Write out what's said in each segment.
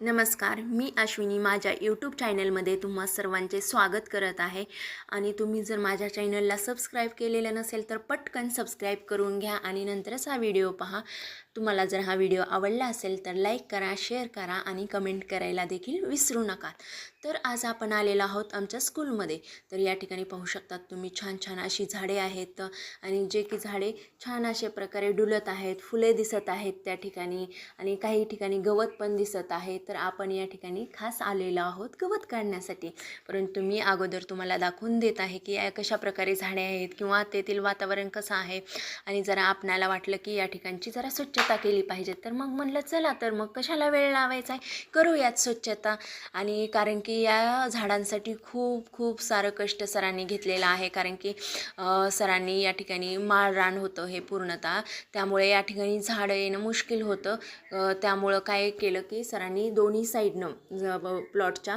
नमस्कार, मी अश्विनी माझ्या यूट्यूब चॅनलमध्ये तुम्हा सर्वांचे स्वागत करत आहे आणि तुम्ही जर माझ्या चॅनलला सबस्क्राईब केलेलं नसेल तर पटकन सबस्क्राईब करून घ्या आणि नंतरच हा व्हिडिओ पहा। तुम्हाला जर हा व्हिडिओ आवडला असेल तर लाईक करा, शेअर करा आणि कमेंट करायला देखील विसरू नका। तर आज आपण आलेलो आहोत आमच्या स्कूलमध्ये। तर या ठिकाणी पाहू शकतात तुम्ही छान छान अशी झाडे आहेत आणि जे की झाडे छान अशा प्रकारे डुलत आहेत, फुले दिसत आहेत त्या ठिकाणी आणि काही ठिकाणी गवत पण दिसत आहे। तर आपण या ठिकाणी खास आलेलो आहोत गवत काढण्यासाठी, परंतु मी अगोदर तुम्हाला दाखवून देत आहे की कशा प्रकारे झाडे आहेत किंवा तेथील वातावरण कसं आहे। आणि जरा आपणाला वाटलं की या ठिकाणची जरा स्वच्छता केली पाहिजे, तर मग म्हणलं चला तर मग कशाला वेळ लावायचा आहे, करूयात स्वच्छता। आणि कारण की या झाडांसाठी खूप खूप सारं कष्ट सरांनी घेतलेलं आहे, कारण की सरांनी या ठिकाणी माळरान होतं हे पूर्णतः, त्यामुळे या ठिकाणी झाडं येणं मुश्किल होतं। त्यामुळं काय केलं की सरांनी दोन्ही साईडनं प्लॉटच्या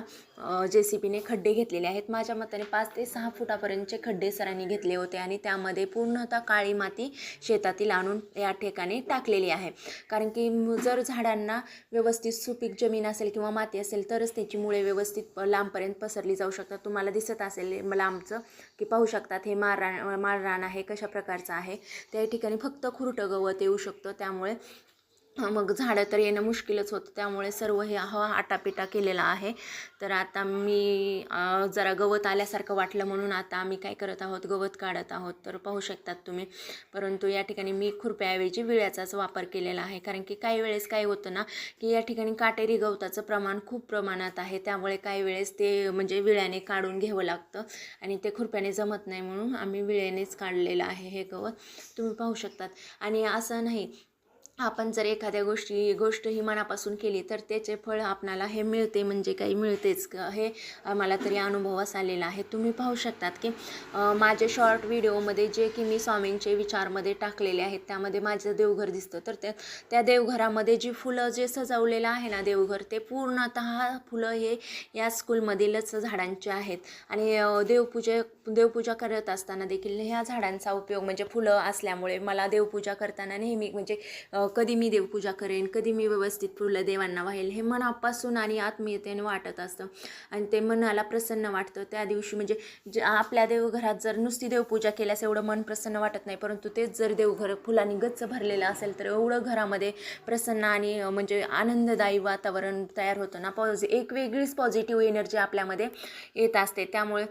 JCBने खड्डे घेतलेले आहेत। माझ्या मताने 5 ते 6 फुटापर्यंतचे खड्डे सरांनी घेतले होते आणि त्यामध्ये पूर्णतः काळी माती शेतातील आणून या ठिकाणी टाकलेली आहे। कारण की जर झाडांना व्यवस्थित सुपीक जमीन असेल किंवा माती असेल तरच त्याची मुळे व्यवस्थित लांबपर्यंत पसरली जाऊ शकतात। तुम्हाला दिसत असेल मला आमचं की पाहू शकतात हे माळरान आहे कशा प्रकारचं आहे। त्या ठिकाणी फक्त खुरटं गवत येऊ शकतं, त्यामुळे मग झाडं तर येणं मुश्किलच होतं। त्यामुळे सर्व हे आटापिटा केलेला आहे। तर आता मी जरा गवत आल्यासारखं वाटलं म्हणून आता आम्ही काय करत आहोत, गवत काढत आहोत। तर पाहू शकतात तुम्ही, परंतु या ठिकाणी मी खुरप्याऐवजी विळ्याचाच वापर केलेला आहे। कारण की काही वेळेस काय होतं ना की या ठिकाणी काटेरी गवताचं प्रमाण खूप प्रमाणात आहे, त्यामुळे काही वेळेस ते म्हणजे विळ्याने काढून घ्यावं लागतं आणि ते खुरप्याने जमत नाही, म्हणून आम्ही विळ्यानेच काढलेलं आहे हे गवत, तुम्ही पाहू शकतात। आणि असं नाही, आपण जर एखाद्या गोष्ट ही मनापासून केली तर त्याचे फळ आपणाला हे मिळते, म्हणजे काही मिळतेच, हे आम्हाला तरी अनुभवास आलेला आहे। तुम्ही पाहू शकतात की माझे शॉर्ट व्हिडिओमध्ये जे की मी स्वामींचे विचारमध्ये टाकलेले आहेत त्यामध्ये माझं देवघर दिसतं। तर त्या देवघरामध्ये जी फुलं जे सजवलेलं आहे ना देवघर, ते पूर्णतः फुलं हे या स्कूलमधीलच झाडांचे आहेत। आणि देवपूजा करत असताना देखील ह्या झाडांचा उपयोग, म्हणजे फुलं असल्यामुळे मला देवपूजा करताना नेहमी म्हणजे कधी मी देवपूजा करेन, कधी मी व्यवस्थित फुलं देवांना वाहेल, हे मनापासून आणि आत्मीयतेने वाटत असतं आणि ते मनाला प्रसन्न वाटतं त्या दिवशी। म्हणजे आपल्या देवघरात जर नुसती देवपूजा केल्यास एवढं मन प्रसन्न वाटत नाही, परंतु तेच जर देवघर फुलांनी गच्च भरलेलं असेल तर एवढं घरामध्ये प्रसन्न आणि म्हणजे आनंददायी वातावरण तयार होतं ना। एक वेगळीच पॉझिटिव्ह एनर्जी आपल्यामध्ये येत असते। त्यामुळे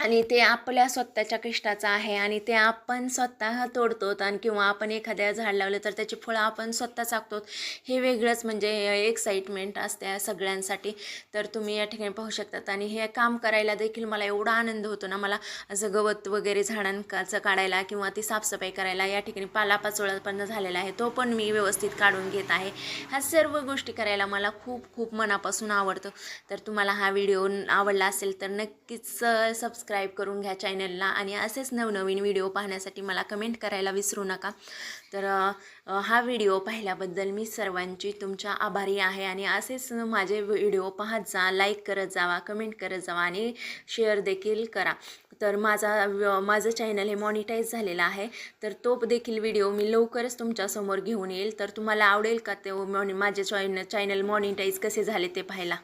आणि ते आपल्या स्वतःच्या कष्टाचं आहे आणि ते आपण स्वतः तोडतो आणि किंवा आपण एखाद्या झाड लावलं तर त्याची फळं आपण स्वतः चाखतो, हे वेगळंच म्हणजे एक्साइटमेंट असते सगळ्यांसाठी। तर तुम्ही या ठिकाणी पाहू शकतात आणि हे काम करायला देखील मला एवढा आनंद होतो ना, मला असं गवत वगैरे झाडांचं काढायला किंवा ती साफसफाई करायला, या ठिकाणी पालापाचोळा पण झालेला आहे तो पण मी व्यवस्थित काढून घेत आहे। ह्या सर्व गोष्टी करायला मला खूप खूप मनापासून आवडतं। तर तुम्हाला हा व्हिडिओ आवडला असेल तर नक्कीच सबस्क्राईब करून घ्या चॅनलला आणि असेच नवनवीन व्हिडिओ पाहण्यासाठी मला कमेंट करायला विसरू नका। तर हा व्हिडिओ पाहिल्याबद्दल मी सर्वांची तुमच्या आभारी आहे आणि असेच माझे व्हिडिओ पाहत जा, लाईक करत जावा, कमेंट करत जावा आणि शेअर देखील करा। तर माझं चॅनल हे मॉनिटाईज झालेलं आहे, तर तो देखील व्हिडिओ मी लवकरच तुमच्यासमोर घेऊन येईल। तर तुम्हाला आवडेल का ते माझे चॅनल मॉनिटाईज कसे झाले ते पाहायला?